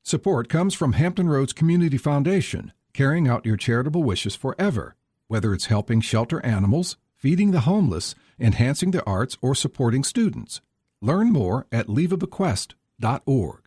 Support comes from Hampton Roads Community Foundation, carrying out your charitable wishes forever, whether it's helping shelter animals, feeding the homeless, enhancing the arts, or supporting students. Learn more at leaveabequest.org.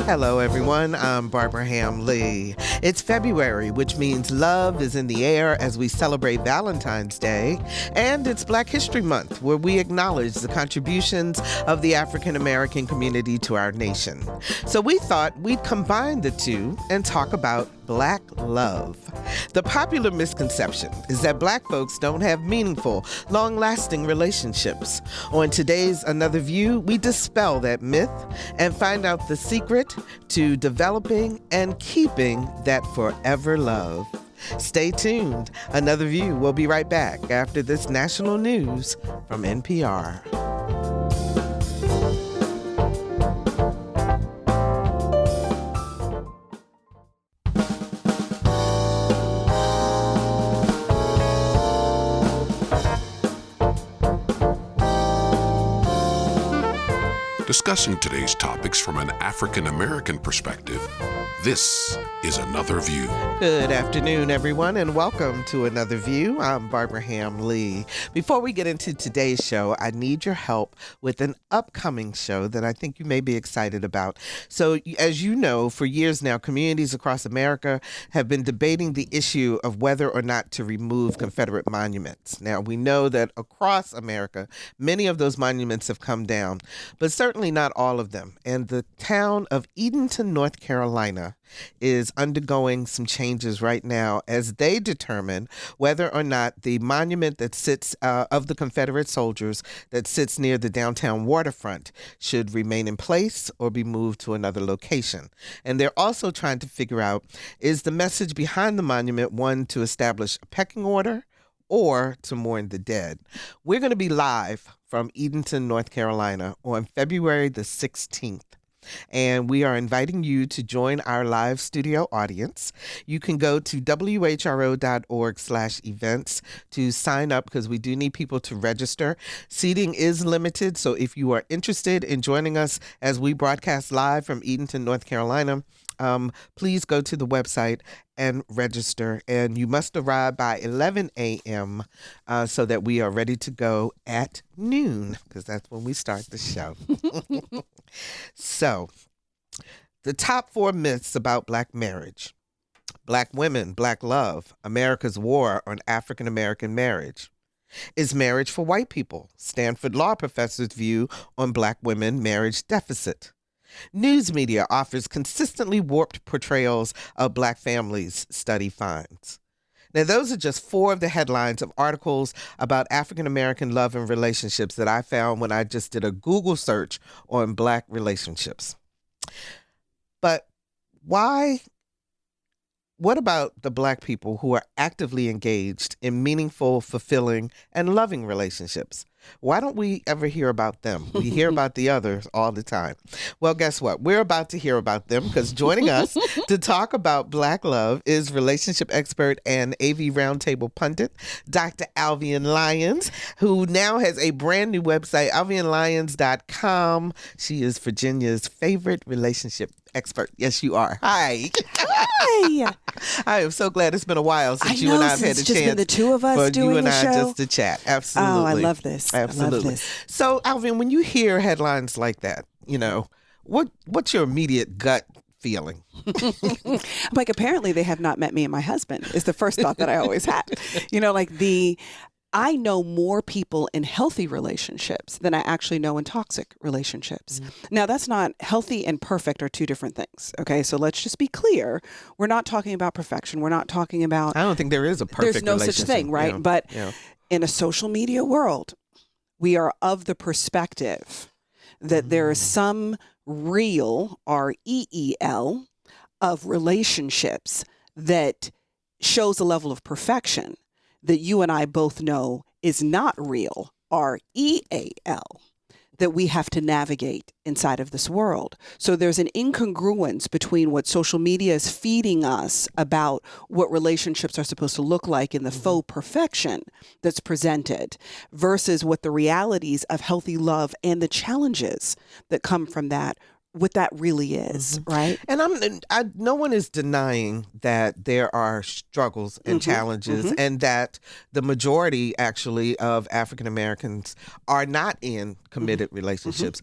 Hello, everyone. I'm Barbara Ham Lee. It's February, which means love is in the air as we celebrate Valentine's Day. And it's Black History Month, where we acknowledge the contributions of the African American community to our nation. So we thought we'd combine the two and talk about Black love. The popular misconception is that Black folks don't have meaningful, long-lasting relationships. On today's Another View, we dispel that myth and find out the secret to developing and keeping that forever love. Stay tuned. Another View will be right back after this national news from NPR. Discussing today's topics from an African American perspective, this is Another View. Good afternoon, everyone, and welcome to Another View. I'm Barbara Ham Lee. Before we get into today's show, I need your help with an upcoming show that I think you may be excited about. So, as you know, for years now, communities across America have been debating the issue of whether or not to remove Confederate monuments. Now, we know that across America, many of those monuments have come down, but certainly not all of them. And the town of Edenton, North Carolina, is undergoing some changes right now as they determine whether or not the monument that sits of the Confederate soldiers that sits near the downtown waterfront should remain in place or be moved to another location. And they're also trying to figure out, is the message behind the monument one to establish a pecking order or to mourn the dead? We're going to be live from Edenton, North Carolina on February the 16th. And we are inviting you to join our live studio audience. You can go to whro.org/events to sign up because we do need people to register. Seating is limited, so if you are interested in joining us as we broadcast live from Edenton, North Carolina, please go to the website and register. And you must arrive by 11 a.m. So that we are ready to go at noon, because that's when we start the show. So, the top 4 myths about Black marriage. Black women, Black love, America's war on African American marriage. Is marriage for white people? Stanford law professor's view on Black women marriage deficit. News media offers consistently warped portrayals of Black families, study finds. Now, those are just 4 of the headlines of articles about African American love and relationships that I found when I just did a Google search on Black relationships. But why? What about the Black people who are actively engaged in meaningful, fulfilling, and loving relationships? Why don't we ever hear about them? We hear about the others all the time. Well, guess what? We're about to hear about them because joining us to talk about Black love is relationship expert and AV Roundtable pundit, Dr. Alvean Lyons, who now has a brand new website, alveanlyons.com. She is Virginia's favorite relationship expert. Yes, you are. Hi. Hi. I am so glad it's been a while since you and I have had a chance. It's just been the two of us doing you and the I show. Just to chat. Absolutely. Oh, I love this. Absolutely. I love this. So, Alvean, when you hear headlines like that, what's your immediate gut feeling? I'm like, apparently they have not met me and my husband is the first thought that I always had. I know more people in healthy relationships than I actually know in toxic relationships. Mm-hmm. Now, that's not healthy and perfect are two different things. Okay, so let's just be clear. We're not talking about perfection. We're not talking about... I don't think there is a perfect There's no such thing, right? Yeah. But in a social media world, we are of the perspective that there is some real, REEL, of relationships that shows a level of perfection that you and I both know is not real, REAL. that we have to navigate inside of this world. So there's an incongruence between what social media is feeding us about what relationships are supposed to look like in the faux perfection that's presented versus what the realities of healthy love and the challenges that come from that, what that really is, right? And no one is denying that there are struggles and challenges, and that the majority, actually, of African Americans are not in committed relationships.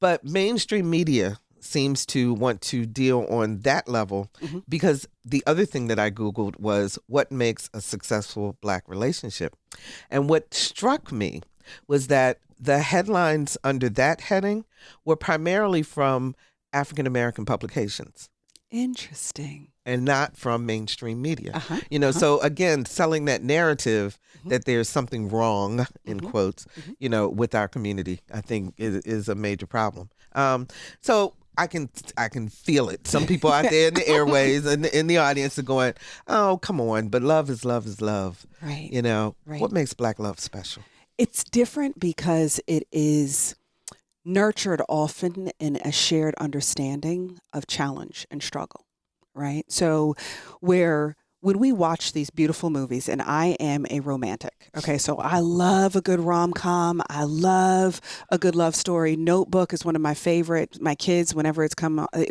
But mainstream media seems to want to deal on that level, because the other thing that I Googled was what makes a successful Black relationship. And what struck me was that the headlines under that heading were primarily from African American publications. Interesting. And not from mainstream media. So again, selling that narrative that there's something wrong, in quotes, with our community, I think is a major problem. So I can feel it. Some people out there in the airways and in the audience are going, oh, come on, but love is love is love. Right. What makes Black love special? It's different because it is nurtured often in a shared understanding of challenge and struggle, right? So when we watch these beautiful movies, and I am a romantic, okay, so I love a good rom-com. I love a good love story. Notebook is one of my favorite. My kids, whenever it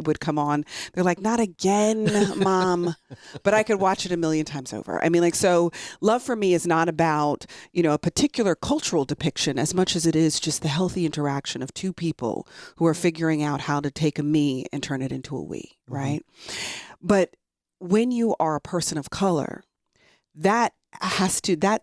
would come on, they're like, not again, Mom. But I could watch it a million times over. I mean, so love for me is not about, a particular cultural depiction as much as it is just the healthy interaction of two people who are figuring out how to take a me and turn it into a we, right? But when you are a person of color, that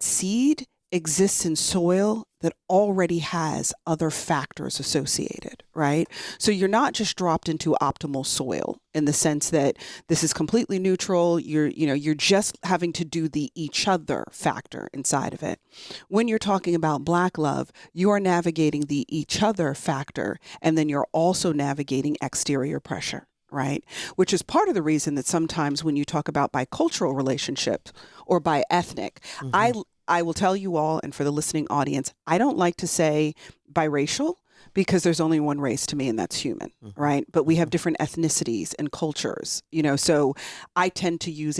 seed exists in soil that already has other factors associated, right? So you're not just dropped into optimal soil in the sense that this is completely neutral. You're just having to do the each other factor inside of it. When you're talking about Black love, you are navigating the each other factor, and then you're also navigating exterior pressure. Right? Which is part of the reason that sometimes when you talk about bicultural relationships or bi ethnic, I will tell you all, and for the listening audience, I don't like to say biracial because there's only one race to me, and that's human, right? But we have different ethnicities and cultures, so I tend to use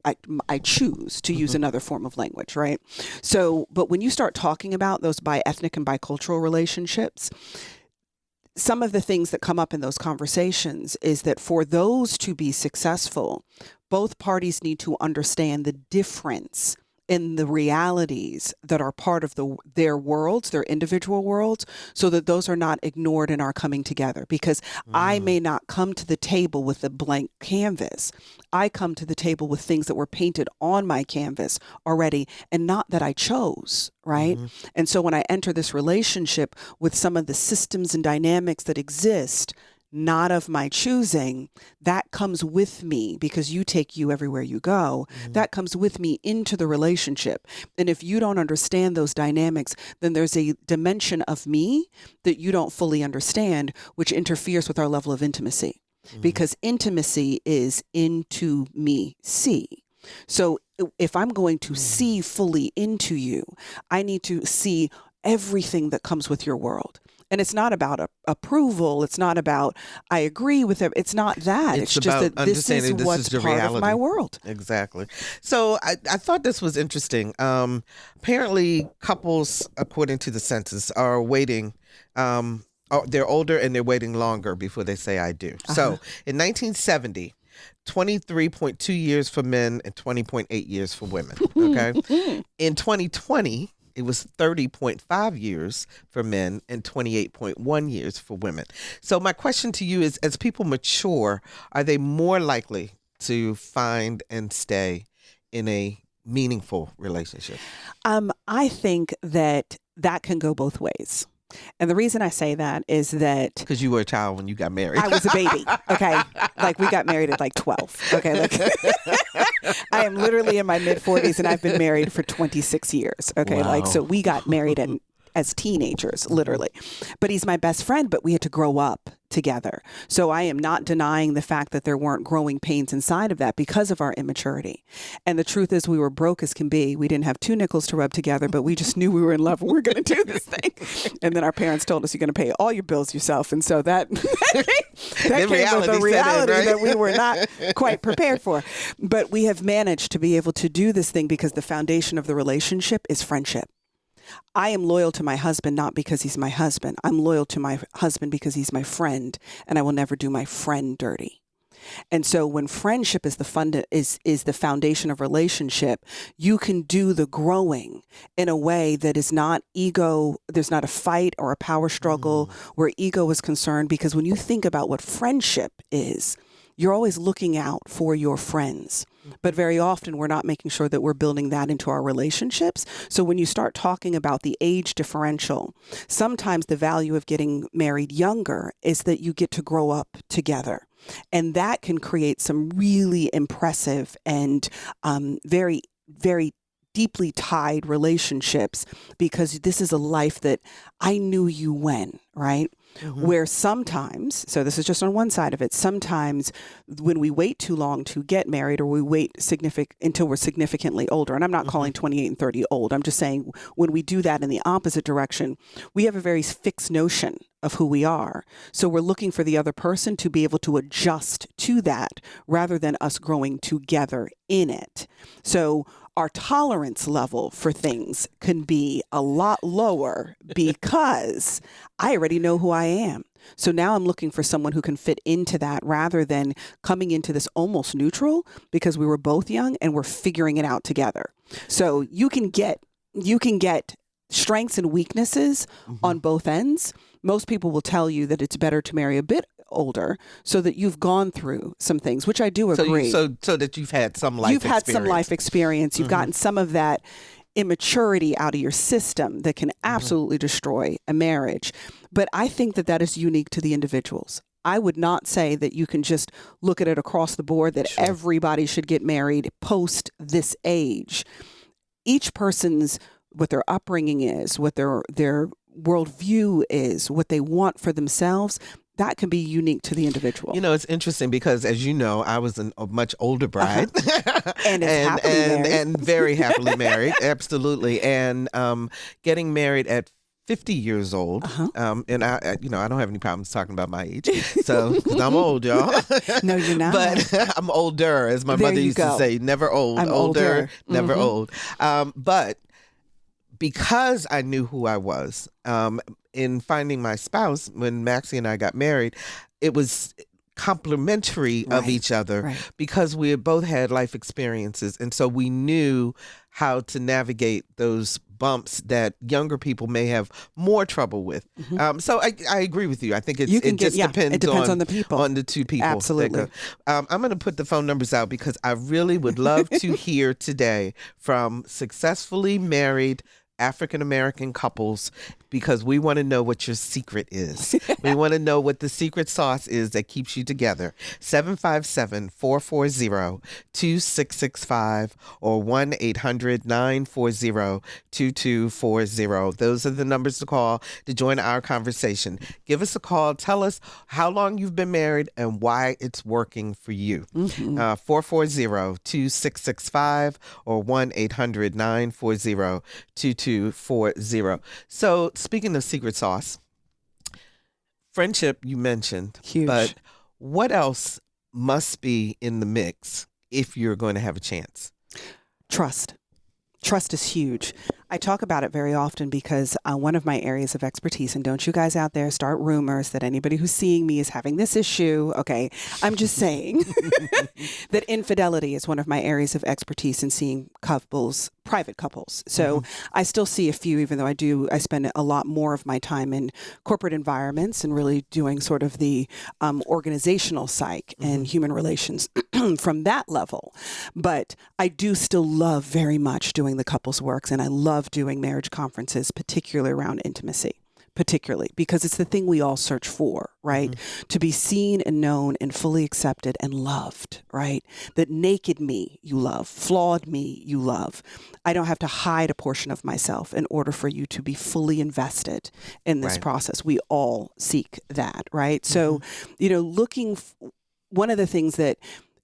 I choose to use another form of language, right? So, but when you start talking about those bi-ethnic and bicultural relationships, some of the things that come up in those conversations is that for those to be successful, both parties need to understand the difference in the realities that are part of their worlds, their individual worlds, so that those are not ignored in our coming together. Because I may not come to the table with a blank canvas. I come to the table with things that were painted on my canvas already and not that I chose, right? And so when I enter this relationship with some of the systems and dynamics that exist, not of my choosing, that comes with me because you take you everywhere you go. That comes with me into the relationship. And if you don't understand those dynamics, then there's a dimension of me that you don't fully understand, which interferes with our level of intimacy. Because intimacy is into me see. So if I'm going to see fully into you, I need to see everything that comes with your world. And it's not about approval. It's not about I agree with it. It's not that. It's just that this is what's part reality of my world. Exactly. So I thought this was interesting. Apparently, couples, according to the census, are waiting. They're older and they're waiting longer before they say I do. So in 1970, 23.2 years for men and 20.8 years for women. Okay. In 2020, it was 30.5 years for men and 28.1 years for women. So my question to you is, as people mature, are they more likely to find and stay in a meaningful relationship? I think that can go both ways. And the reason I say that is that because you were a child when you got married. I was a baby. Okay. Like we got married at like 12. Okay. Like I am literally in my mid 40s and I've been married for 26 years. Okay. Wow. Like, so we got married at as teenagers, literally. But he's my best friend, but we had to grow up together. So I am not denying the fact that there weren't growing pains inside of that because of our immaturity. And the truth is we were broke as can be. We didn't have two nickels to rub together, but we just knew we were in love and we were going to do this thing. And then our parents told us, you're going to pay all your bills yourself. And so that came with a reality that we were not quite prepared for. But we have managed to be able to do this thing because the foundation of the relationship is friendship. I am loyal to my husband, not because he's my husband. I'm loyal to my husband because he's my friend, and I will never do my friend dirty. And so when friendship is the foundation of relationship, you can do the growing in a way that is not ego. There's not a fight or a power struggle where ego is concerned, because when you think about what friendship is, you're always looking out for your friends. But very often we're not making sure that we're building that into our relationships. So when you start talking about the age differential, sometimes the value of getting married younger is that you get to grow up together. And that can create some really impressive and very, very deeply tied relationships, because this is a life that I knew you when, right? Where sometimes, so this is just on one side of it, sometimes when we wait too long to get married, or we wait until we're significantly older, and I'm not calling 28 and 30 old, I'm just saying when we do that in the opposite direction, we have a very fixed notion of who we are. So we're looking for the other person to be able to adjust to that rather than us growing together in it. So our tolerance level for things can be a lot lower because I already know who I am. So now I'm looking for someone who can fit into that rather than coming into this almost neutral, because we were both young and we're figuring it out together. So you can get strengths and weaknesses on both ends. Most people will tell you that it's better to marry a bit older so that you've gone through some things, which I do agree. So that you've had some life experience. You've had some life experience. You've gotten some of that immaturity out of your system that can absolutely destroy a marriage. But I think that is unique to the individuals. I would not say that you can just look at it across the board that everybody should get married post this age. Each person's, what their upbringing is, what their worldview is, what they want for themselves, that can be unique to the individual. You know, it's interesting because, as you know, I was a much older bride. And very happily married. Absolutely. And getting married at 50 years old. And I don't have any problems talking about my age. So, because I'm old, y'all. No, you're not. But I'm older, as my mother used to say. Never old. I'm older. Never old. But because I knew who I was, in finding my spouse, when Maxie and I got married, it was complementary of each other because we had both had life experiences. And so we knew how to navigate those bumps that younger people may have more trouble with. So I agree with you. I think it just depends on the people, on the two people. Absolutely. I'm going to put the phone numbers out because I really would love to hear today from successfully married African-American couples, because we want to know what your secret is. We want to know what the secret sauce is that keeps you together. 757-440-2665 or 1-800-940-2240. Those are the numbers to call to join our conversation. Give us a call. Tell us how long you've been married and why it's working for you. 440-2665 or 1-800-940-2240. So, speaking of secret sauce, friendship you mentioned. Huge. But what else must be in the mix if you're going to have a chance? Trust. Trust is huge. I talk about it very often because one of my areas of expertise, and don't you guys out there start rumors that anybody who's seeing me is having this issue. Okay. I'm just saying that infidelity is one of my areas of expertise in seeing couples, private couples. So I still see a few, even though I spend a lot more of my time in corporate environments and really doing sort of the organizational psych and human relations from that level. But I do still love very much doing the couples works, and I love doing marriage conferences, particularly around intimacy, particularly because it's the thing we all search for, right? To be seen and known and fully accepted and loved, right? That naked me you love, flawed me you love. I don't have to hide a portion of myself in order for you to be fully invested in this process. We all seek that, right? So, one of the things that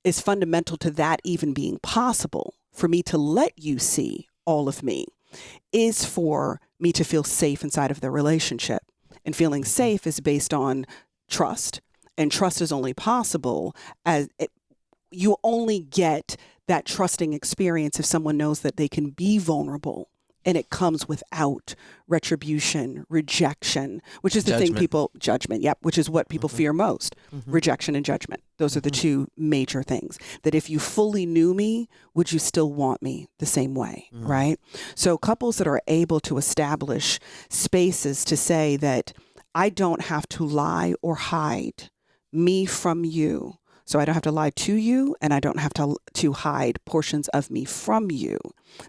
is fundamental to that even being possible for me to let you see all of me is for me to feel safe inside of the relationship. And feeling safe is based on trust. And trust is only possible you only get that trusting experience if someone knows that they can be vulnerable. And it comes without retribution, rejection, which is the thing judgment, which is what people fear most, rejection and judgment. Those are the two major things. That if you fully knew me, would you still want me the same way, right? So couples that are able to establish spaces to say that I don't have to lie or hide me from you. So I don't have to lie to you, and I don't have to hide portions of me from you,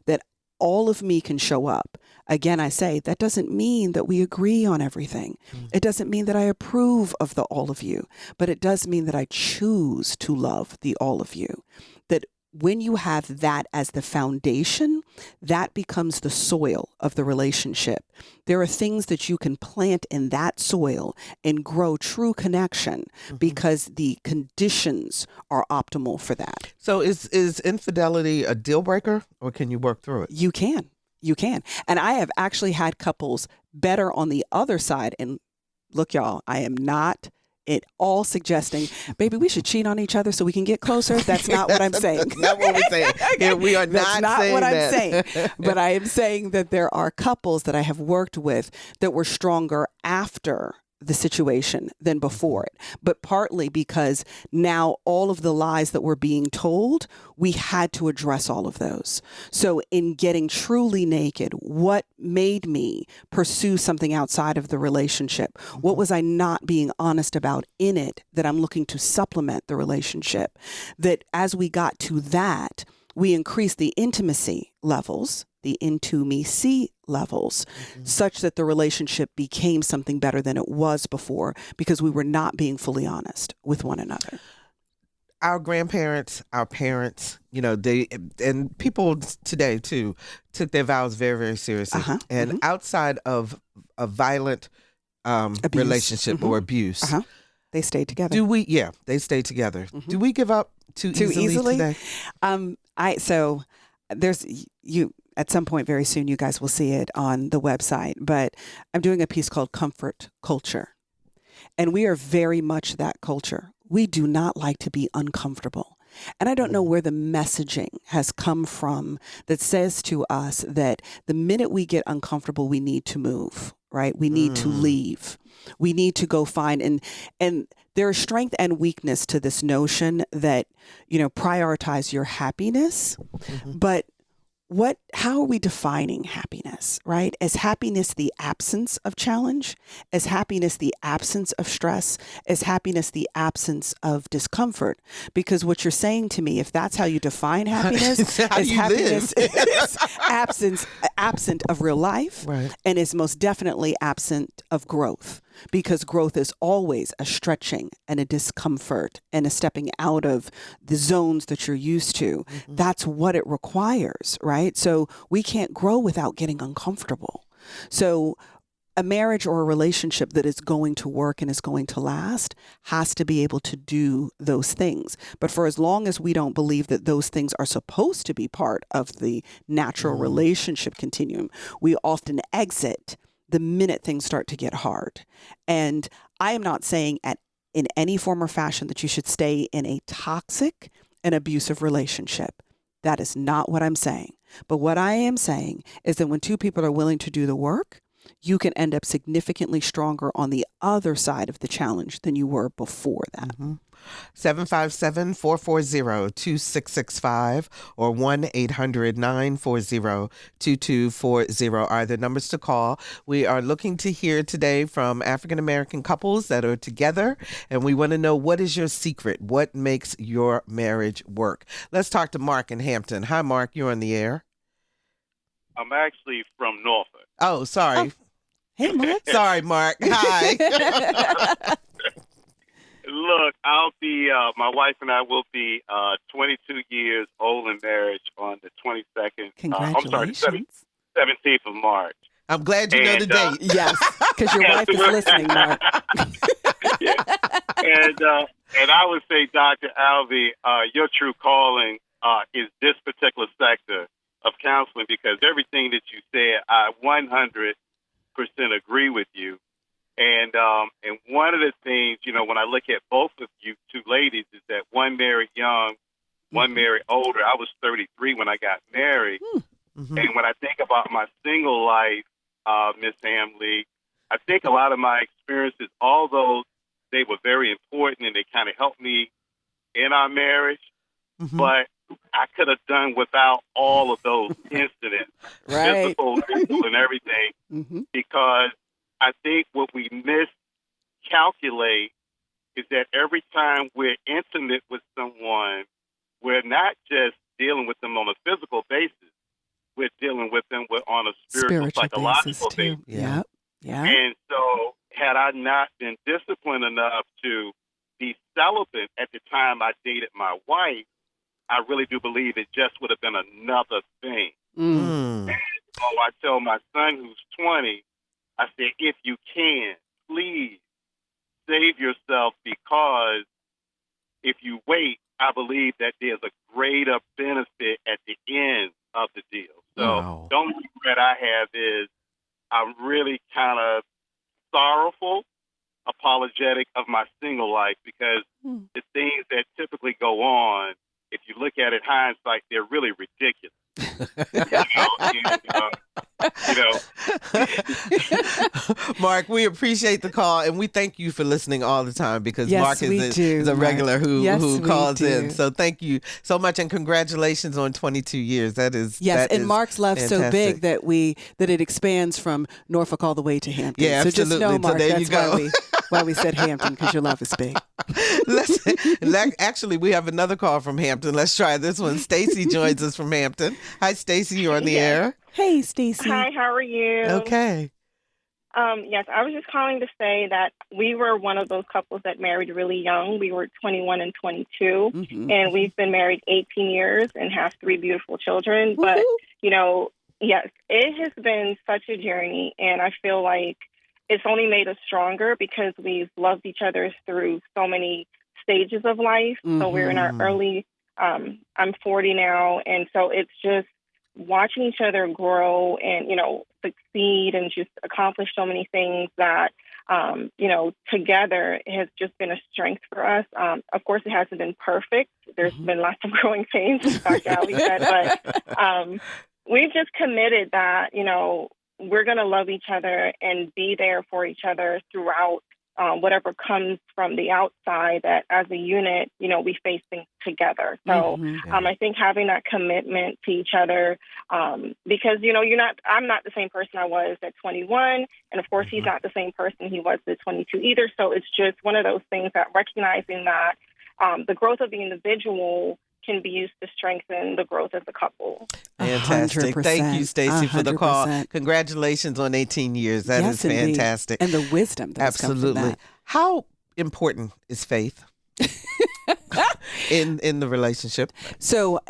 that all of me can show up. Again, I say that doesn't mean that we agree on everything. It doesn't mean that I approve of the all of you, but it does mean that I choose to love the all of you. That when you have that as the foundation, that becomes the soil of the relationship. There are things that you can plant in that soil and grow true connection because the conditions are optimal for that. So is infidelity a deal breaker, or can you work through it? You can. And I have actually had couples better on the other side. And look, y'all, I am not at all suggesting, baby, we should cheat on each other so we can get closer. That's not what I'm saying. That's not what we're saying. Here we are That's not saying what that. I'm saying. But I am saying that there are couples that I have worked with that were stronger after the situation than before it, but partly because now all of the lies that were being told, we had to address all of those. So in getting truly naked, what made me pursue something outside of the relationship? What was I not being honest about in it that I'm looking to supplement the relationship? That as we got to that, we increased the intimacy levels, the intimacy levels, such that the relationship became something better than it was before because we were not being fully honest with one another. Our grandparents, our parents, they and people today too took their vows very, very seriously. And outside of a violent relationship or abuse, they stayed together. Do we? Yeah, they stayed together. Do we give up too easily today? There's at some point very soon, you guys will see it on the website, but I'm doing a piece called Comfort Culture. And we are very much that culture. We do not like to be uncomfortable. And I don't know where the messaging has come from that says to us that the minute we get uncomfortable, we need to move, right? We need to leave. We need to go find, and there is strength and weakness to this notion that, prioritize your happiness, but how are we defining happiness, right? Is happiness the absence of challenge? Is happiness the absence of stress? Is happiness the absence of discomfort? Because what you're saying to me, if that's how you define happiness, is happiness is absent of real life, right, and is most definitely absent of growth. Because growth is always a stretching and a discomfort and a stepping out of the zones that you're used to. That's what it requires, right? So we can't grow without getting uncomfortable. So a marriage or a relationship that is going to work and is going to last has to be able to do those things. But for as long as we don't believe that those things are supposed to be part of the natural relationship continuum, we often exit the minute things start to get hard. And I am not saying in any form or fashion that you should stay in a toxic and abusive relationship. That is not what I'm saying. But what I am saying is that when two people are willing to do the work, you can end up significantly stronger on the other side of the challenge than you were before that. 757-440-2665 or 1-800-940-2240 are the numbers to call. We are looking to hear today from African-American couples that are together, and we want to know, what is your secret? What makes your marriage work? Let's talk to Mark in Hampton. Hi, Mark. You're on the air. I'm actually from Norfolk. Oh, sorry. Hey, Mark. Sorry, Mark. Hi. Look, I'll be, my wife and I will be 22 years old in marriage on the 22nd. Congratulations. 17th of March. I'm glad you know the date. Yes, because your wife is listening, Mark. Yeah. And I would say, Dr. Alvey, your true calling is this particular sector of counseling, because everything that you said, I 100% agree with you. And one of the things, when I look at both of you two ladies, is that one married young, one married older. I was 33 when I got married. Mm-hmm. And when I think about my single life, Miss Hamley, I think a lot of my experiences, although they were very important and they kind of helped me in our marriage, but I could have done without all of those incidents, physical, mental, and everything, because I think what we miscalculate is that every time we're intimate with someone, we're not just dealing with them on a physical basis. We're dealing with them on a spiritual psychological basis. Yeah. And so had I not been disciplined enough to be celibate at the time I dated my wife, I really do believe it just would have been another thing. And so I tell my son, who's 20, I said, if you can, please save yourself, because if you wait, I believe that there's a greater benefit at the end of the deal. So the only regret I have is I'm really kind of sorrowful, apologetic of my single life, because the things that typically go on, if you look at it hindsight, they're really ridiculous. Mark, we appreciate the call, and we thank you for listening all the time, because Yes, Mark we is do, a regular Mark. who Yes, calls we in. do. So thank you so much, and congratulations on 22 years. That is and Mark's love so fantastic. big that it expands from Norfolk all the way to Hampton. Yeah, so absolutely. just know, So Mark, there that's you go. why we said Hampton, because your love is big. Actually, we have another call from Hampton. Let's try this one. Stacy joins us from Hampton. Hi, Stacy. You're on the air. Hey, Stacy. Hi, how are you? Okay. Yes, I was just calling to say that we were one of those couples that married really young. We were 21 and 22, and we've been married 18 years and have 3 beautiful children. But, yes, it has been such a journey, and I feel like it's only made us stronger because we've loved each other through so many stages of life. So we're in our early, I'm 40 now, and so it's just watching each other grow and, succeed and just accomplish so many things that, together has just been a strength for us. Of course, it hasn't been perfect. There's been lots of growing pains, as Dr. Ali said, but we've just committed that, we're going to love each other and be there for each other throughout whatever comes from the outside, that as a unit, we face things together. So I think having that commitment to each other, because, I'm not the same person I was at 21. And of course, he's not the same person he was at 22 either. So it's just one of those things that recognizing that the growth of the individual can be used to strengthen the growth of the couple. Fantastic. 100%, Thank you, Stacy, for the call. 100%. Congratulations on 18 years. That is indeed. fantastic. And the wisdom that's come from Absolutely. that. How important is faith in the relationship? So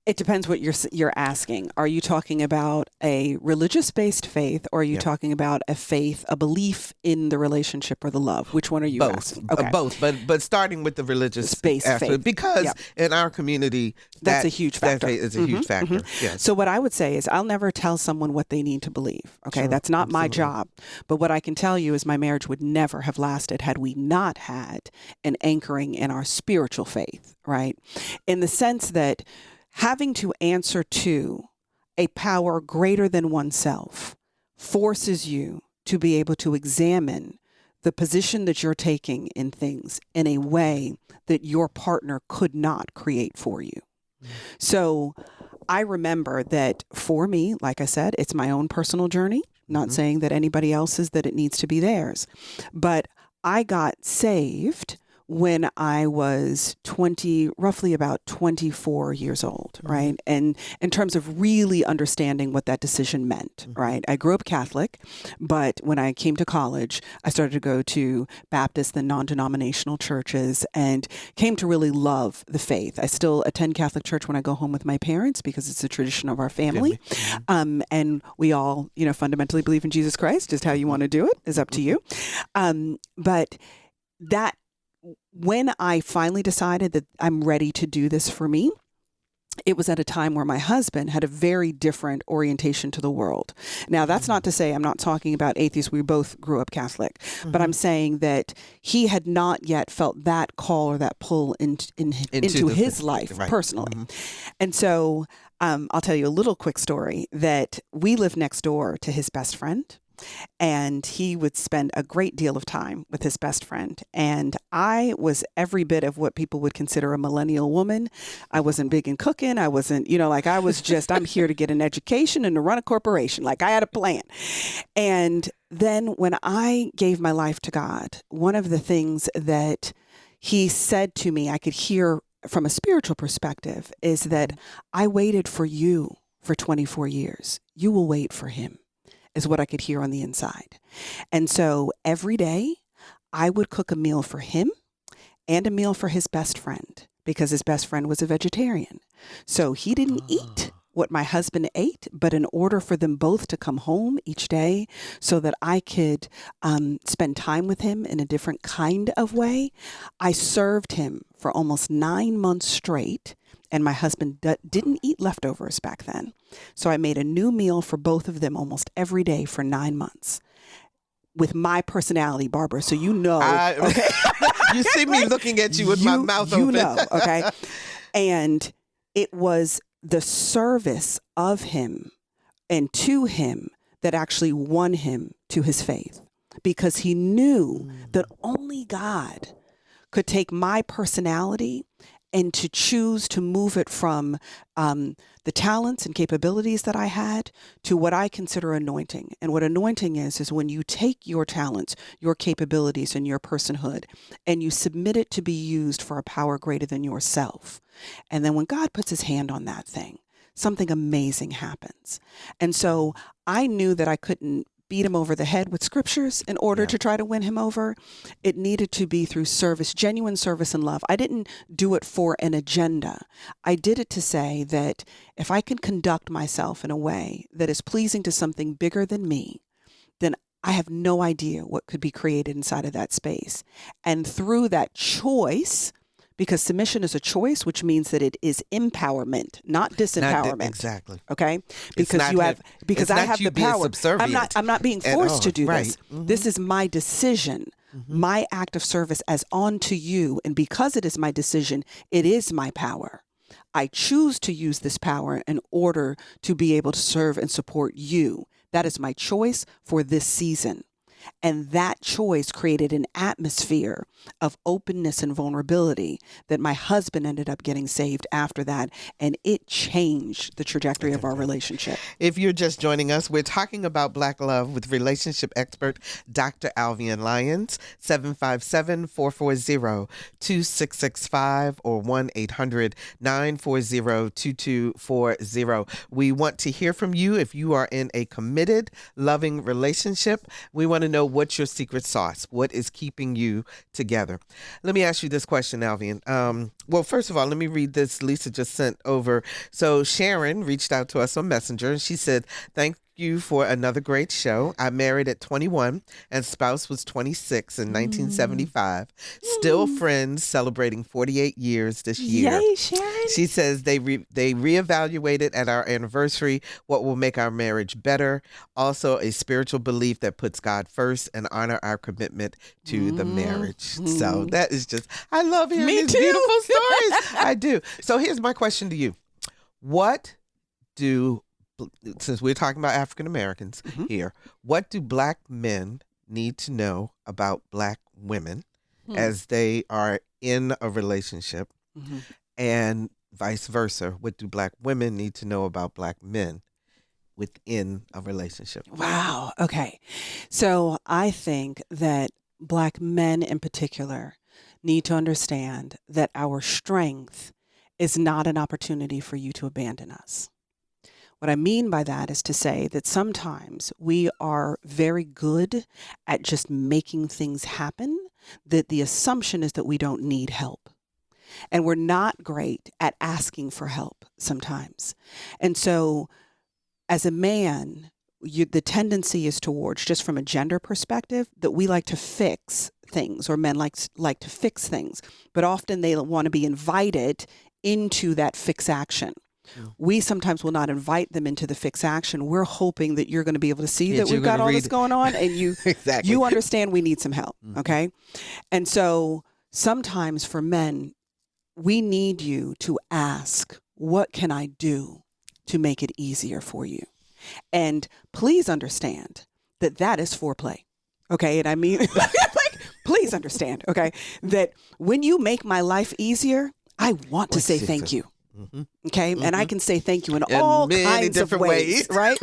it depends what you're asking. Are you talking about a religious-based faith, or are you talking about a faith, a belief in the relationship or the love? Which one are you asking? Okay. Both, but starting with the religious Space aspect, faith. because in our community, that's a huge factor. That faith is a huge factor. Yes. So what I would say is I'll never tell someone what they need to believe. Okay, Sure, that's not my absolutely. job. But what I can tell you is my marriage would never have lasted had we not had an anchoring in our spiritual faith, right? In the sense that having to answer to a power greater than oneself forces you to be able to examine the position that you're taking in things in a way that your partner could not create for you. So I remember that for me, like I said, it's my own personal journey, not saying that anybody else's, that it needs to be theirs. But I got saved when I was roughly about 24 years old, right? And in terms of really understanding what that decision meant, right? I grew up Catholic, but when I came to college, I started to go to Baptist and non-denominational churches and came to really love the faith. I still attend Catholic church when I go home with my parents because it's a tradition of our family. And we all, fundamentally believe in Jesus Christ. Just how you want to do it is up to you. But that, when I finally decided that I'm ready to do this for me, it was at a time where my husband had a very different orientation to the world. Now, that's not to say I'm not talking about atheists. We both grew up Catholic, but I'm saying that he had not yet felt that call or that pull into his life personally. And so I'll tell you a little quick story that we live next door to his best friend. And he would spend a great deal of time with his best friend. And I was every bit of what people would consider a millennial woman. I wasn't big in cooking. I wasn't, I was just, I'm here to get an education and to run a corporation. Like I had a plan. And then when I gave my life to God, one of the things that he said to me, I could hear from a spiritual perspective, is that I waited for you for 24 years. You will wait for him, is what I could hear on the inside. And so every day I would cook a meal for him and a meal for his best friend, because his best friend was a vegetarian. So he didn't eat what my husband ate, but in order for them both to come home each day so that I could spend time with him in a different kind of way, I served him for almost 9 months straight. And my husband didn't eat leftovers back then. So I made a new meal for both of them almost every day for 9 months with my personality, Barbara. So okay? You see me looking at you with my mouth open. Okay? And it was the service of him and to him that actually won him to his faith, because he knew that only God could take my personality and to choose to move it from the talents and capabilities that I had to what I consider anointing. And what anointing is when you take your talents, your capabilities, and your personhood, and you submit it to be used for a power greater than yourself. And then when God puts his hand on that thing, something amazing happens. And so I knew that I couldn't beat him over the head with scriptures in order to try to win him over. It needed to be through service, genuine service and love. I didn't do it for an agenda. I did it to say that if I can conduct myself in a way that is pleasing to something bigger than me, then I have no idea what could be created inside of that space. And through that choice, because submission is a choice, which means that it is empowerment, not disempowerment. Exactly. Okay? Because I have the power. I'm not being forced to do this. This is my decision, my act of service as unto you. And because it is my decision, it is my power. I choose to use this power in order to be able to serve and support you. That is my choice for this season. And that choice created an atmosphere of openness and vulnerability that my husband ended up getting saved after that. And it changed the trajectory of our relationship. If you're just joining us, we're talking about Black love with relationship expert Dr. Alvean Lyons. 757-440-2665 or 1-800-940-2240. We want to hear from you. If you are in a committed, loving relationship, we want to know what's your secret sauce. What is keeping you together? Let me ask you this question, Alvean. Well, first of all, let me read this Lisa just sent over. So Sharon reached out to us on Messenger and she said, thank you for another great show. I married at 21 and spouse was 26 in 1975. Still friends, celebrating 48 years this year. Yay, Sharon. She says they reevaluated at our anniversary what will make our marriage better. Also a spiritual belief that puts God first and honor our commitment to the marriage. So that is just, I love hearing these beautiful stories. I do. So here's my question to you. Since we're talking about African Americans here, what do Black men need to know about Black women as they are in a relationship, and vice versa? What do Black women need to know about Black men within a relationship? Wow. Okay. So I think that Black men in particular need to understand that our strength is not an opportunity for you to abandon us. What I mean by that is to say that sometimes we are very good at just making things happen, that the assumption is that we don't need help. And we're not great at asking for help sometimes. And so as a man, the tendency is towards, just from a gender perspective, that we like to fix things, or men like to fix things. But often they want to be invited into that fix action. We sometimes will not invite them into the fix action. We're hoping that you're going to be able to see that we've got all this going on, and you Exactly. you understand we need some help, okay? And so sometimes for men, we need you to ask, what can I do to make it easier for you? And please understand that that is foreplay, okay? And I mean, like, please understand, okay, that when you make my life easier, I want to say thank you. Okay. And I can say thank you in all kinds of ways, right?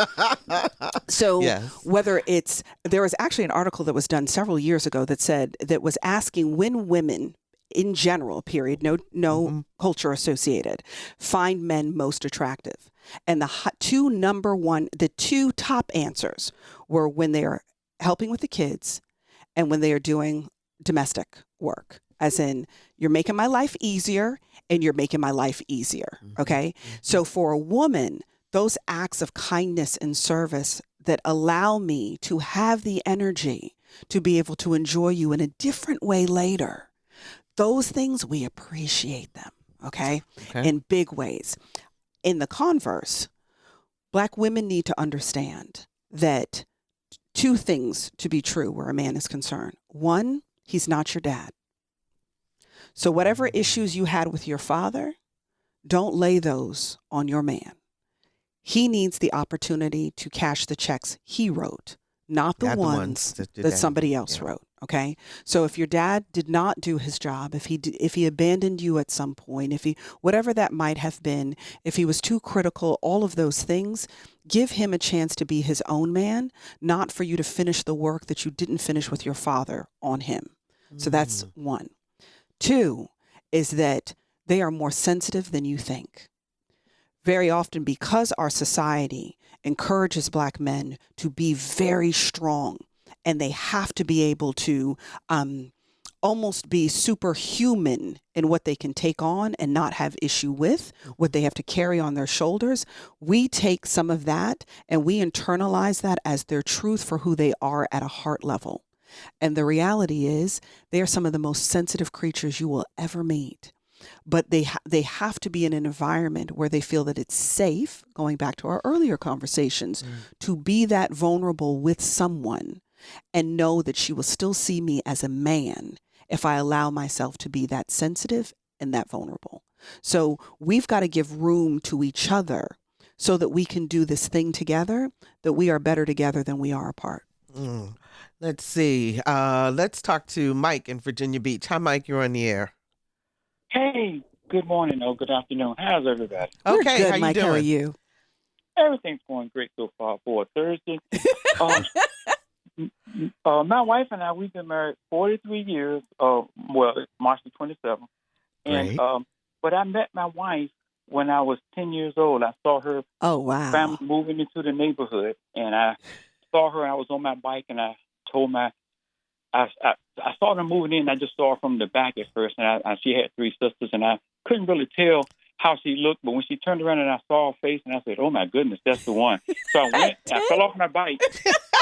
So whether there was actually an article that was done several years ago that was asking when women in general, period, no culture associated, find men most attractive. And the two top answers were when they are helping with the kids and when they are doing domestic work, as in you're making my life easier and you're making my life easier. Okay. So for a woman, those acts of kindness and service that allow me to have the energy to be able to enjoy you in a different way later, those things, we appreciate them. Okay. In big ways. In the converse, Black women need to understand that two things to be true where a man is concerned. One, he's not your dad. So whatever issues you had with your father, don't lay those on your man. He needs the opportunity to cash the checks he wrote, not the ones that somebody else wrote. Okay. So if your dad did not do his job, if he abandoned you at some point, whatever that might have been, if he was too critical, all of those things, give him a chance to be his own man, not for you to finish the work that you didn't finish with your father on him. So that's one. Two is that they are more sensitive than you think. Very often, because our society encourages Black men to be very strong, and they have to be able to almost be superhuman in what they can take on and not have issue with, what they have to carry on their shoulders, we take some of that and we internalize that as their truth for who they are at a heart level. And the reality is they are some of the most sensitive creatures you will ever meet. But they have to be in an environment where they feel that it's safe, going back to our earlier conversations, to be that vulnerable with someone and know that she will still see me as a man if I allow myself to be that sensitive and that vulnerable. So we've got to give room to each other so that we can do this thing together, that we are better together than we are apart. Let's see. Let's talk to Mike in Virginia Beach. Hi, Mike. You're on the air. Hey, good morning or good afternoon. How's everybody? We're Okay, good, how you Mike. doing? How are you? Everything's going great so far for a Thursday. My wife and I, we've been married 43 years. March the 27th. And but I met my wife when I was 10 years old. I saw her family moving into the neighborhood, and I saw her. I was on my bike, and I told my I saw them moving in. I just saw her from the back at first, and she had three sisters, and I couldn't really tell how she looked. But when she turned around and I saw her face, and I said, "Oh my goodness, that's the one." So I went. I fell off my bike,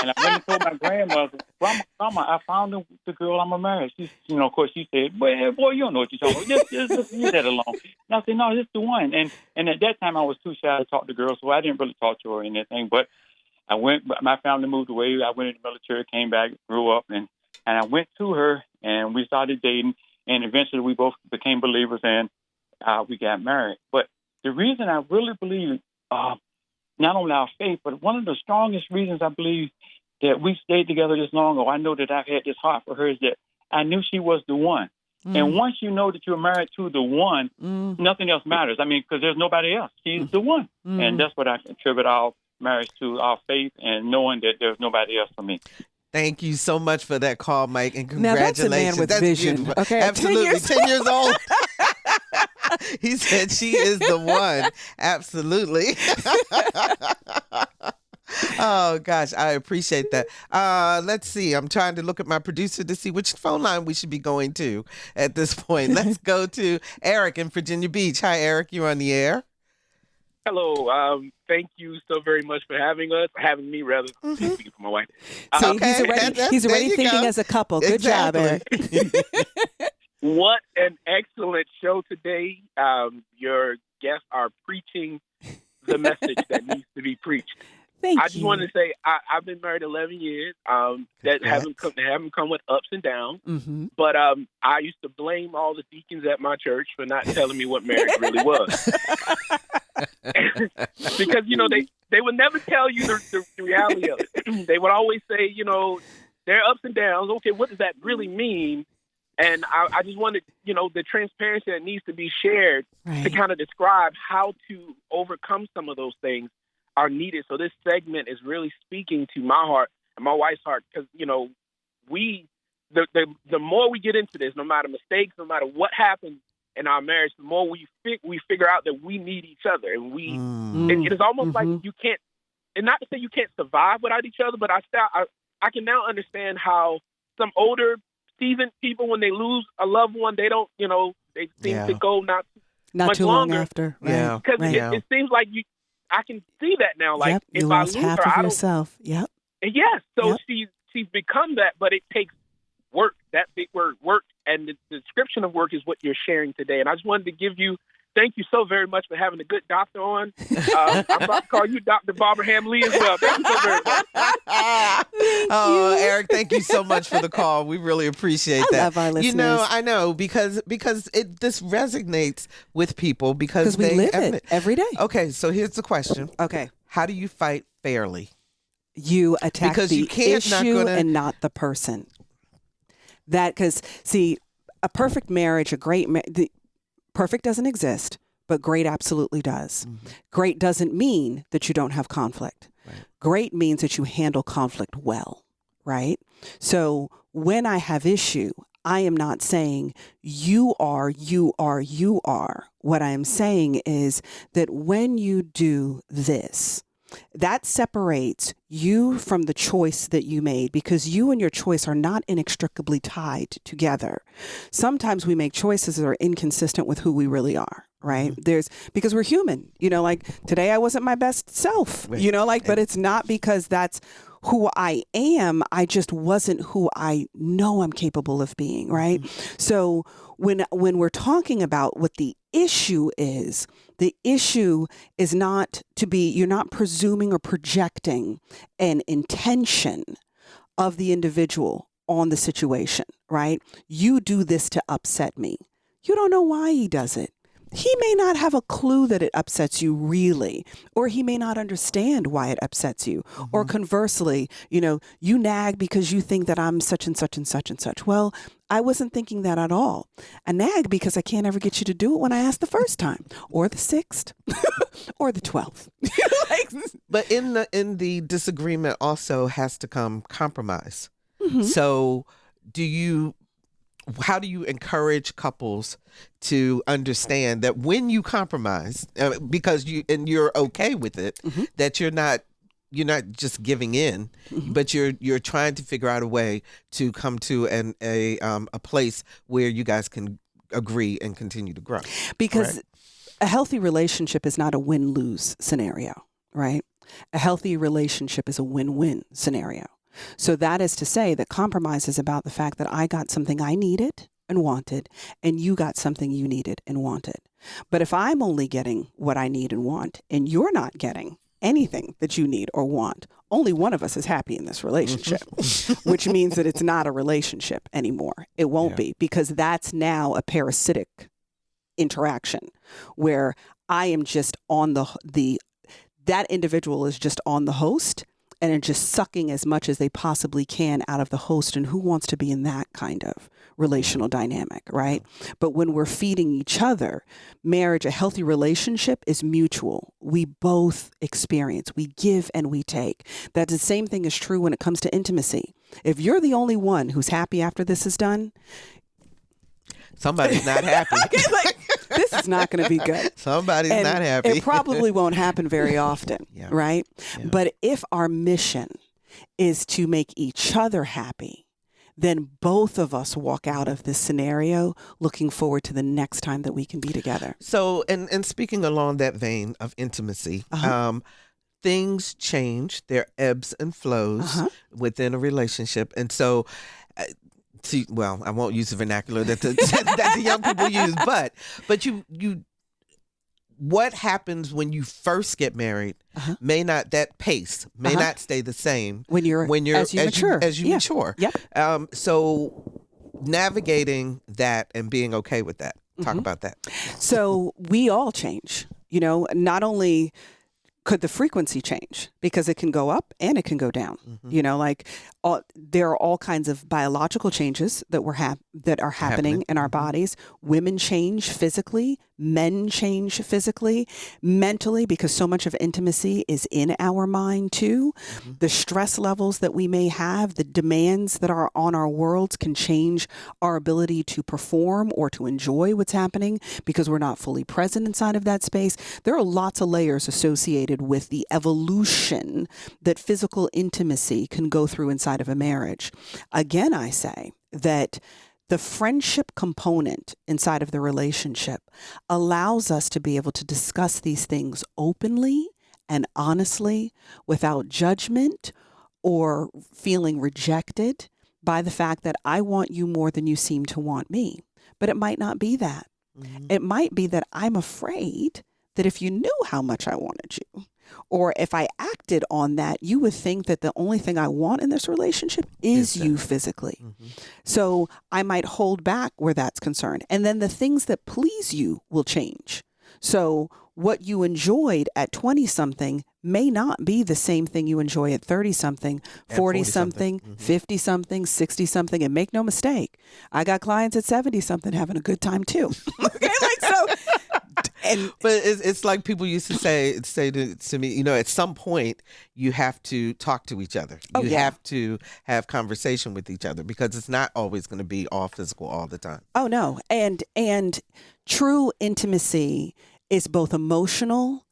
and I went and told my grandmother, "Grandma, I found the girl I'm gonna marry." She, of course, she said, "Boy, you don't know what you're talking about. Just leave that alone." And I said, "No, this is the one." And at that time, I was too shy to talk to girls, so I didn't really talk to her or anything. But I went. My family moved away. I went in the military, came back, grew up, and I went to her, and we started dating, and eventually we both became believers, and we got married. But the reason I really believe, not only our faith, but one of the strongest reasons I believe that we stayed together this long, or I know that I've had this heart for her, is that I knew she was the one. And once you know that you're married to the one, nothing else matters. I mean, because there's nobody else. She's the one. And that's what I attribute our marriage to, our faith, and knowing that there's nobody else for me. Thank you so much for that call, Mike, and Now that's congratulations. a man with That's vision. beautiful. Okay, Absolutely. 10 years old. He said she is the one. Absolutely. Oh, gosh, I appreciate that. Let's see. I'm trying to look at my producer to see which phone line we should be going to at this point. Let's go to Eric in Virginia Beach. Hi, Eric. You're on the air. Hello. Thank you so very much for having me, rather. Speaking for my wife. So Okay. he's already There you thinking go. as a couple. Good job, Eric. What an excellent show today. Your guests are preaching the message that needs to be preached. Thank I just wanted to say I've been married 11 years. That haven't come with ups and downs. Mm-hmm. But I used to blame all the deacons at my church for not telling me what marriage really was. Because, they would never tell you the reality of it. They would always say, there are ups and downs. Okay, what does that really mean? And I just wanted, the transparency that needs to be shared to kind of describe how to overcome some of those things are needed. So this segment is really speaking to my heart and my wife's heart because, the more we get into this, no matter mistakes, no matter what happens in our marriage, the more we figure out that we need each other. And it is almost like you can't, and not to say you can't survive without each other, but I can now understand how some older, seasoned people, when they lose a loved one, they don't, they seem to go not much too long longer. after. Right. Yeah. Because it seems like I can see that now. Like you if I lost lose half her, of I don't. yourself. Yep. Yes. So Yep. she's become that, but it takes work. That big word, work, and the description of work is what you're sharing today. And I just wanted to give you. Thank you so very much for having a good doctor on. I'm about to call you Dr. Barbara Ham-Lee as well. Thank you so very much. Eric, thank you so much for the call. We really appreciate that. I love our listeners. I know because this resonates with people because we they live it every day. Okay, so here's the question. Okay. How do you fight fairly? You attack Because the you can't issue and not the person. Because, see, a perfect marriage, perfect doesn't exist, but great absolutely does. Mm-hmm. Great doesn't mean that you don't have conflict. Right. Great means that you handle conflict well, right? So when I have issue, I am not saying you are. What I am saying is that when you do this, that separates you from the choice that you made because you and your choice are not inextricably tied together. Sometimes we make choices that are inconsistent with who we really are, right? Mm-hmm. Because we're human, like today I wasn't my best self, right. But it's not because that's who I am. I just wasn't who I know I'm capable of being, right? Mm-hmm. So when we're talking about what the issue is not you're not presuming or projecting an intention of the individual on the situation, right? You do this to upset me. You don't know why he does it. He may not have a clue that it upsets you really, or he may not understand why it upsets you. Mm-hmm. Or conversely, you nag because you think that I'm such and such and such and such. Well, I wasn't thinking that at all. I nag because I can't ever get you to do it when I asked the first time, or the 6th, or the 12th. But in the disagreement also has to come compromise. Mm-hmm. So how do you encourage couples to understand that when you compromise, because you're okay with it, mm-hmm. that you're not just giving in, mm-hmm. but you're trying to figure out a way to come to a place where you guys can agree and continue to grow. Because a healthy relationship is not a win-lose scenario, right? A healthy relationship is a win-win scenario. So that is to say that compromise is about the fact that I got something I needed and wanted, and you got something you needed and wanted. But if I'm only getting what I need and want, and you're not getting anything that you need or want, only one of us is happy in this relationship, which means that it's not a relationship anymore. It won't be, because that's now a parasitic interaction where I am just on that individual is just on the host and are just sucking as much as they possibly can out of the host. And who wants to be in that kind of relational dynamic, right? But when we're feeding each other, marriage, a healthy relationship is mutual. We both experience, we give and we take. That the same thing is true when it comes to intimacy. If you're the only one who's happy after this is done, somebody's not happy. This is not going to be good. Somebody's not happy. It probably won't happen very often, right? Yeah. But if our mission is to make each other happy, then both of us walk out of this scenario looking forward to the next time that we can be together. So, and speaking along that vein of intimacy, things change. There are ebbs and flows within a relationship. And so, I won't use the vernacular that the young people use, but you what happens when you first get married that pace may not stay the same when you're as you mature. Yep. So navigating that and being okay with that. Talk about that. So we all change. Not only could the frequency change, because it can go up and it can go down. There are all kinds of biological changes that are happening in our bodies. Women change physically, men change physically, mentally, because so much of intimacy is in our mind too. The stress levels that we may have, the demands that are on our worlds can change our ability to perform or to enjoy what's happening because we're not fully present inside of that space. There are lots of layers associated with the evolution that physical intimacy can go through inside of a marriage. Again, I say that the friendship component inside of the relationship allows us to be able to discuss these things openly and honestly without judgment or feeling rejected by the fact that I want you more than you seem to want me. But it might not be that. It might be that I'm afraid that if you knew how much I wanted you, or if I acted on that, you would think that the only thing I want in this relationship is you physically. So I might hold back where that's concerned. And then the things that please you will change. So what you enjoyed at 20-something may not be the same thing you enjoy at 30-something, 40-something, 50-something, 60-something. And make no mistake, I got clients at 70-something having a good time too. Okay, but it's like people used to say to me, at some point you have to talk to each other. You have to have conversation with each other, because it's not always going to be all physical all the time. Oh no. And true intimacy is both emotional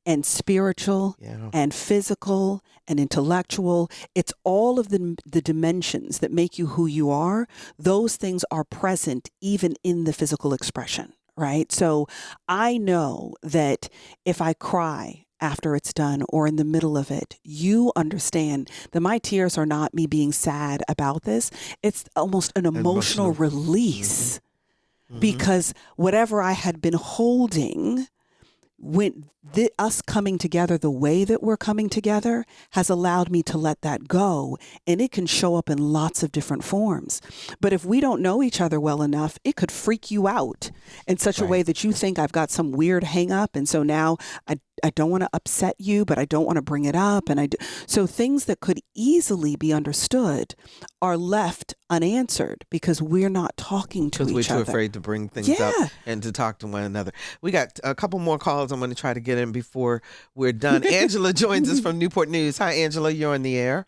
and spiritual and physical and intellectual. It's all of the dimensions that make you who you are. Those things are present even in the physical expression. Right. So I know that if I cry after it's done or in the middle of it, you understand that my tears are not me being sad about this. It's almost an emotional release because whatever I had been holding, when us coming together the way that we're coming together has allowed me to let that go, and it can show up in lots of different forms. But if we don't know each other well enough, it could freak you out in such a way that you think I've got some weird hang up, and so now I don't want to upset you, but I don't want to bring it up, and so things that could easily be understood are left unanswered because we're not talking to each other. Because we're too afraid to bring things up and to talk to one another. We got a couple more calls I'm going to try to get in before we're done. Angela joins us from Newport News. Hi, Angela. You're on the air.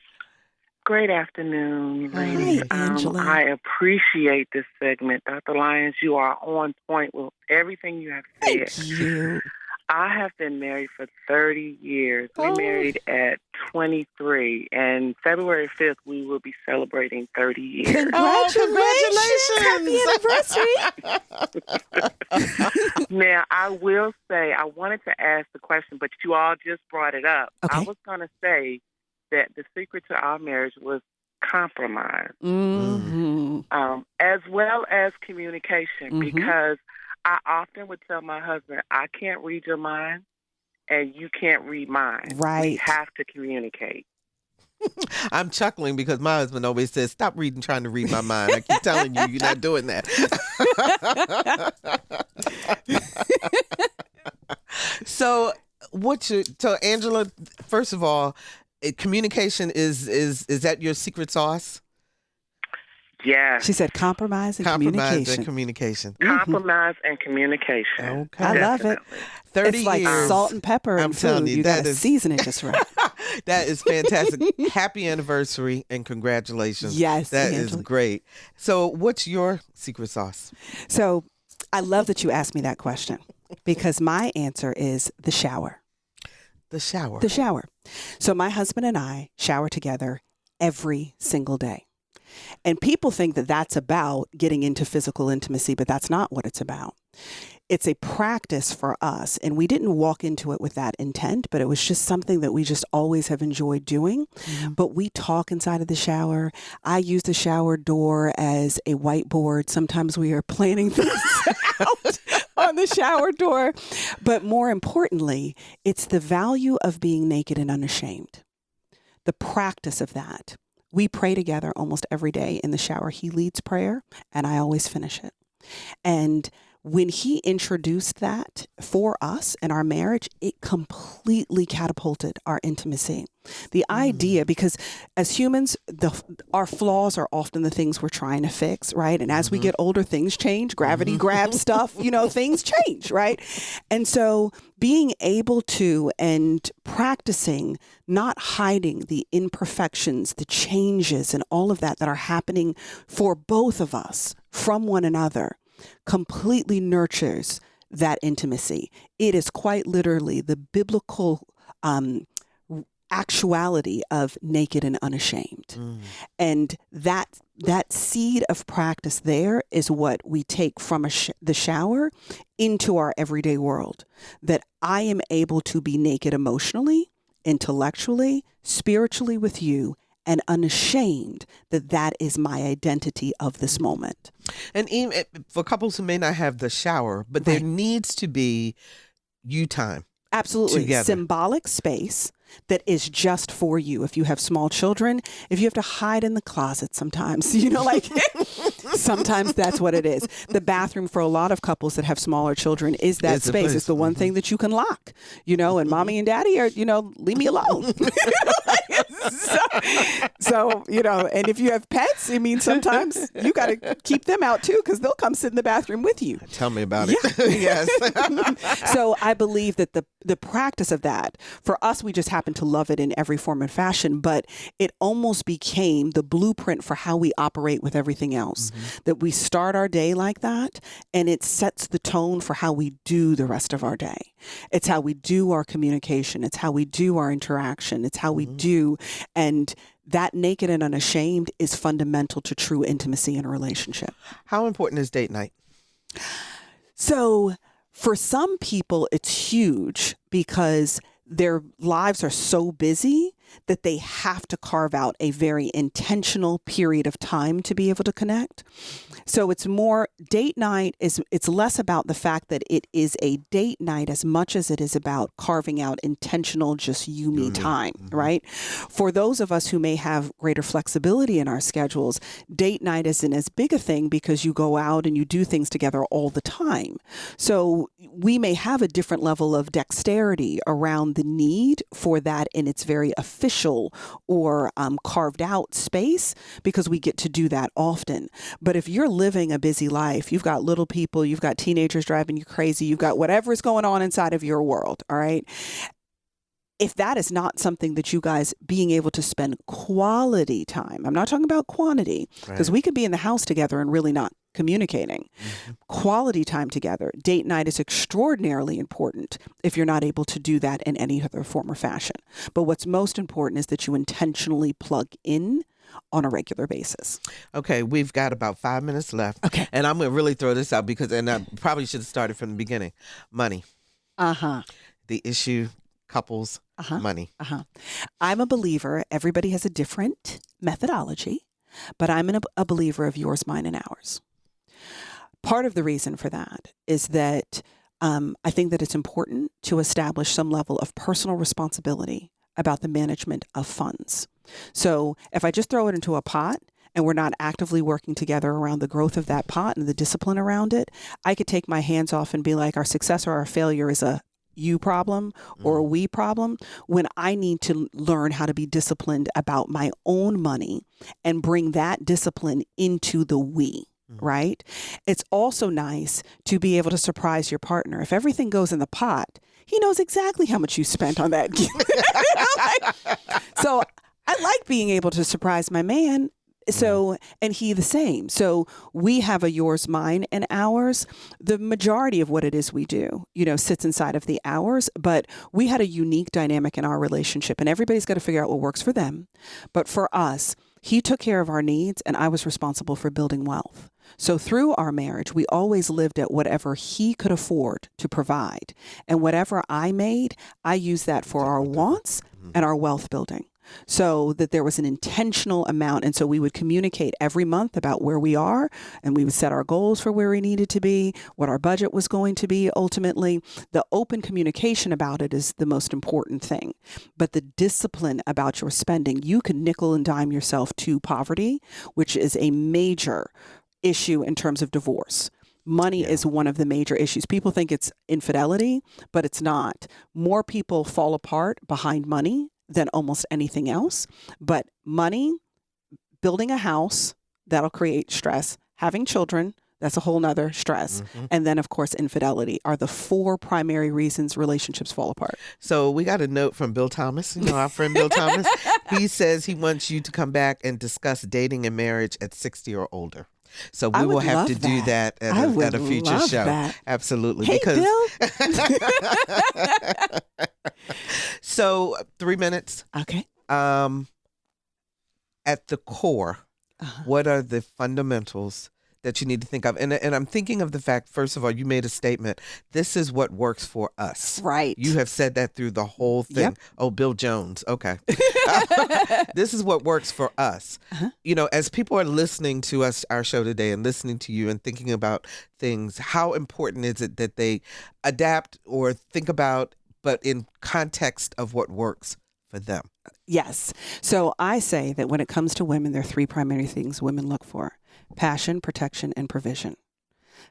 Great afternoon, ladies. Hi, Angela. I appreciate this segment. Dr. Lyons, you are on point with everything you have said. Thank you. I have been married for 30 years. We married at 23, and February 5th, we will be celebrating 30 years. Congratulations! Happy anniversary! Now, I will say, I wanted to ask the question, but you all just brought it up. Okay. I was going to say that the secret to our marriage was compromise, as well as communication, because I often would tell my husband, I can't read your mind and you can't read mine. Right. We have to communicate. I'm chuckling because my husband always says, stop trying to read my mind. I keep telling you, you're not doing that. So Angela, first of all, communication is that your secret sauce? Yeah. She said compromise and communication. Compromise and communication. Okay. I love it. 30 it's like years. Salt and pepper and food. You got to season it just right. That is fantastic. Happy anniversary and congratulations. Yes, that is great. So what's your secret sauce? So I love that you asked me that question because my answer is the shower. The shower. The shower. So my husband and I shower together every single day. And people think that that's about getting into physical intimacy, but that's not what it's about. It's a practice for us. And we didn't walk into it with that intent, but it was just something that we just always have enjoyed doing. Mm-hmm. But we talk inside of the shower. I use the shower door as a whiteboard. Sometimes we are planning things out on the shower door. But more importantly, it's the value of being naked and unashamed. The practice of that. We pray together almost every day in the shower. He leads prayer and I always finish it. And when he introduced that for us in our marriage, it completely catapulted our intimacy. The idea, because as humans, our flaws are often the things we're trying to fix, right? And as we get older, things change. Gravity grabs stuff, things change, right? And so being able to and practicing not hiding the imperfections, the changes, and all of that are happening for both of us from one another completely nurtures that intimacy. It is quite literally the biblical actuality of naked and unashamed. And that seed of practice there is what we take from the shower into our everyday world. That I am able to be naked emotionally, intellectually, spiritually with you, and unashamed that is my identity of this moment. And even for couples who may not have the shower, but there needs to be you time. Absolutely. Together. Symbolic space that is just for you. If you have small children, if you have to hide in the closet sometimes, sometimes that's what it is. The bathroom for a lot of couples that have smaller children is that space. It's the one thing that you can lock, and mommy and daddy are, leave me alone. So, and if you have pets, sometimes you got to keep them out too, because they'll come sit in the bathroom with you. Tell me about it. Yes. So I believe that the practice of that, for us, we just happen to love it in every form and fashion, but it almost became the blueprint for how we operate with everything else. That we start our day like that, and it sets the tone for how we do the rest of our day. It's how we do our communication. It's how we do our interaction. It's how we do. And that naked and unashamed is fundamental to true intimacy in a relationship. How important is date night? So for some people, it's huge because their lives are so busy that they have to carve out a very intentional period of time to be able to connect. So it's more date night it's less about the fact that it is a date night as much as it is about carving out intentional just you me time, right? For those of us who may have greater flexibility in our schedules, date night isn't as big a thing because you go out and you do things together all the time. So we may have a different level of dexterity around the need for that in its very official or carved out space because we get to do that often. But if you're living a busy life, you've got little people, you've got teenagers driving you crazy, you've got whatever's going on inside of your world, all right? If that is not something that you guys being able to spend quality time, I'm not talking about quantity, because we could be in the house together and really not communicating. Quality time together, date night is extraordinarily important if you're not able to do that in any other form or fashion. But what's most important is that you intentionally plug in on a regular basis. Okay, we've got about 5 minutes left. Okay. And I'm going to really throw this out and I probably should have started from the beginning. Money. The issue, couples, money. I'm a believer. Everybody has a different methodology, but I'm a believer of yours, mine, and ours. Part of the reason for that is that I think that it's important to establish some level of personal responsibility about the management of funds. So if I just throw it into a pot and we're not actively working together around the growth of that pot and the discipline around it, I could take my hands off and be like, our success or our failure is a you problem or a we problem, when I need to learn how to be disciplined about my own money and bring that discipline into the we. Right? It's also nice to be able to surprise your partner. If everything goes in the pot, he knows exactly how much you spent on that gift. So I like being able to surprise my man. So, and he the same. So we have a yours, mine, and ours. The majority of what it is we do, sits inside of the ours, but we had a unique dynamic in our relationship, and everybody's got to figure out what works for them. But for us, he took care of our needs, and I was responsible for building wealth. So through our marriage, we always lived at whatever he could afford to provide. And whatever I made, I used that for our wants and our wealth building. So that there was an intentional amount. And so we would communicate every month about where we are, and we would set our goals for where we needed to be, what our budget was going to be ultimately. The open communication about it is the most important thing. But the discipline about your spending, you can nickel and dime yourself to poverty, which is a major issue in terms of divorce. Money is one of the major issues. People think it's infidelity, but it's not. More people fall apart behind money than almost anything else. But money, building a house, that'll create stress. Having children, that's a whole nother stress. And then, of course, infidelity are the 4 primary reasons relationships fall apart. So we got a note from Bill Thomas, our friend Bill Thomas. He says he wants you to come back and discuss dating and marriage at 60 or older. So we will have to do that at a future show. That. Absolutely. Hey, Bill. So 3 minutes. Okay. At the core, what are the fundamentals that you need to think of? And I'm thinking of the fact, first of all, you made a statement. This is what works for us. Right. You have said that through the whole thing. Yep. Oh, Bill Jones. Okay. This is what works for us. As people are listening to our show today and listening to you and thinking about things, how important is it that they adapt or think about, but in context of what works for them? Yes. So I say that when it comes to women, there are 3 primary things women look for: passion, protection, and provision.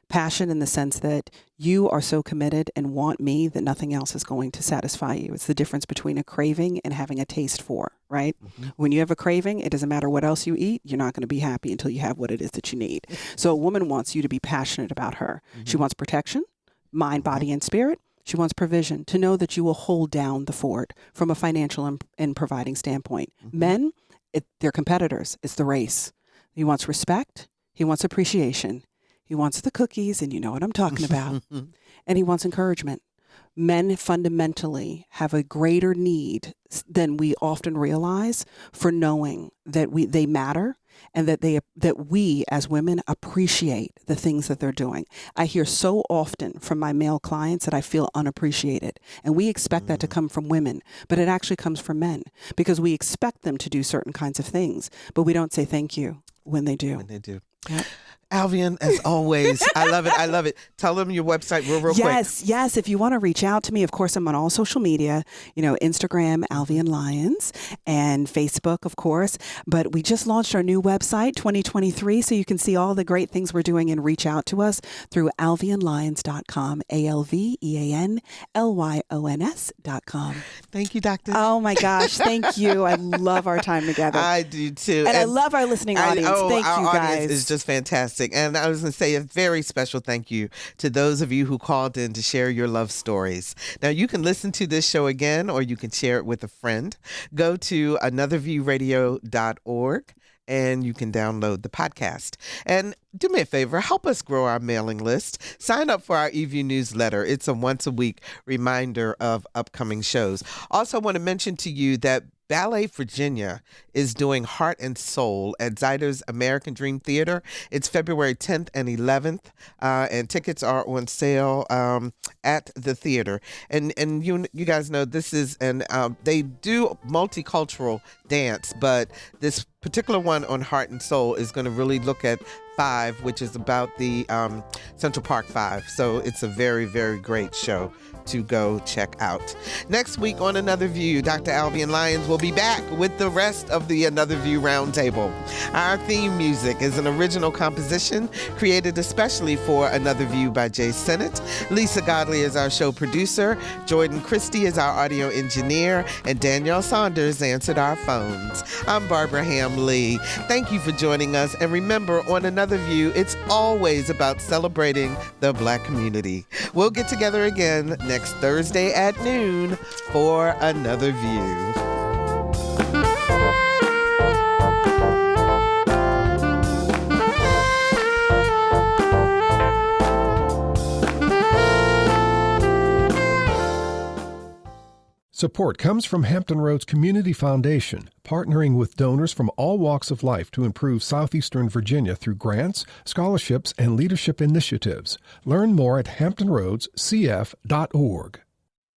Passion in the sense that you are so committed and want me that nothing else is going to satisfy you. It's the difference between a craving and having a taste for, right? When you have a craving, it doesn't matter what else you eat. You're not going to be happy until you have what it is that you need. So a woman wants you to be passionate about her. She wants protection, mind, body, and spirit. She wants provision, to know that you will hold down the fort from a financial and providing standpoint. Men, they're competitors. It's the race. He wants respect. He wants appreciation. He wants the cookies, and you know what I'm talking about. And he wants encouragement. Men fundamentally have a greater need than we often realize for knowing that they matter, and that we as women appreciate the things that they're doing. I hear so often from my male clients that I feel unappreciated, and we expect that to come from women, but it actually comes from men, because we expect them to do certain kinds of things, but we don't say thank you when they do. Yep. Alvean, as always, I love it. I love it. Tell them your website real quick. Yes. If you want to reach out to me, of course, I'm on all social media, Instagram, Alvean Lyons, and Facebook, of course. But we just launched our new website, 2023, so you can see all the great things we're doing and reach out to us through alveanlyons.com, ALVEANLYONS.com. Thank you, Doctor. Oh, my gosh. Thank you. I love our time together. I do, too. And I love our listening audience. Thank you, guys. Our audience is just fantastic. And I was going to say a very special thank you to those of you who called in to share your love stories. Now, you can listen to this show again, or you can share it with a friend. Go to anotherviewradio.org, and you can download the podcast. And do me a favor, help us grow our mailing list. Sign up for our eView newsletter. It's a once-a-week reminder of upcoming shows. Also, I want to mention to you that Ballet Virginia is doing Heart and Soul at Zyder's American Dream Theater. It's February 10th and 11th, and tickets are on sale at the theater. And you guys know this is, they do multicultural dance, but this particular one on Heart and Soul is going to really look at 5, which is about the Central Park 5. So it's a very, very great show to go check out. Next week on Another View, Dr. Alvean Lyons will be back with the rest of the Another View Roundtable. Our theme music is an original composition created especially for Another View by Jay Sennett. Lisa Godley Bagley is our show producer. Jordan Christie is our audio engineer. And Danielle Saunders answered our phones. I'm Barbara Ham-Lee. Thank you for joining us. And remember, on Another View, it's always about celebrating the Black community. We'll get together again next Thursday at noon for Another View. Support comes from Hampton Roads Community Foundation, partnering with donors from all walks of life to improve southeastern Virginia through grants, scholarships, and leadership initiatives. Learn more at hamptonroadscf.org.